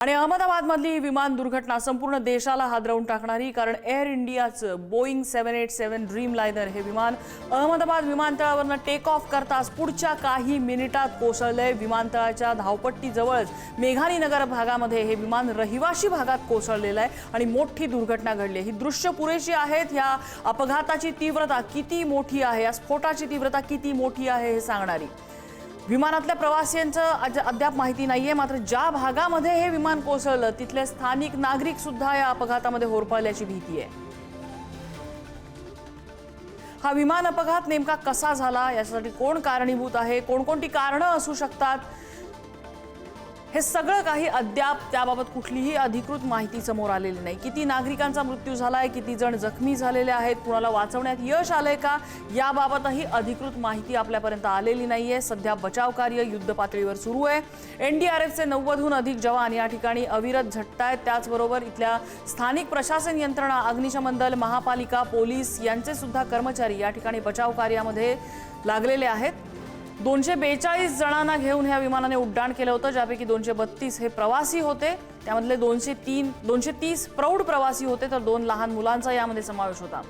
आणि अहमदाबादमधली विमान दुर्घटना संपूर्ण देशाला हादरवून टाकणारी, कारण एअर इंडियाचं बोईंग 787 ड्रीम लायनर हे विमान अहमदाबाद विमानतळावरून टेक ऑफ करताच पुढच्या काही मिनिटात कोसळलंय। विमानतळाच्या धावपट्टीजवळच मेघानी नगर भागामध्ये हे विमान रहिवाशी भागात कोसळलेलं आहे आणि मोठी दुर्घटना घडली। ही दृश्य पुरेशी आहेत या अपघाताची तीव्रता किती मोठी आहे, या स्फोटाची तीव्रता किती मोठी आहे हे सांगणारी। विमानातल्या प्रवाशांचं अद्याप माहिती नाहीये, मात्र ज्या भागामध्ये हे विमान कोसळलं तिथले स्थानिक नागरिक सुद्धा या अपघातामध्ये होरपळल्याची भीती आहे। हा विमान अपघात नेमका कसा झाला, यासाठी कोण कारणीभूत आहे, कोणकोणती कारणं असू शकतात, हे सगळं काही अद्याप त्याबाबत कुठलीही अधिकृत माहिती समोर आलेली नाही। किती नागरिकांचा मृत्यू झालाय, किती जण जखमी झालेले आहेत, कुणाला वाचवण्यात यश आलंय का, याबाबतही अधिकृत माहिती आपल्यापर्यंत आलेली नाहीये। सध्या बचाव कार्य युद्ध पातळीवर सुरू आहे। एनडीआरएफचे 90हून अधिक जवान या ठिकाणी अविरत झटतायत। त्याचबरोबर इथल्या स्थानिक प्रशासन यंत्रणा, अग्निशमन दल, महापालिका, पोलीस यांचे सुद्धा कर्मचारी या ठिकाणी बचाव कार्यामध्ये लागलेले आहेत। 242 जणांना घेऊन ह्या विमानाने उड्डाण केलं होतं, ज्यापैकी 232 हे प्रवासी होते। त्यामधले 230 प्रौढ प्रवासी होते, तर 2 लहान मुलांचा यामध्ये समावेश होता।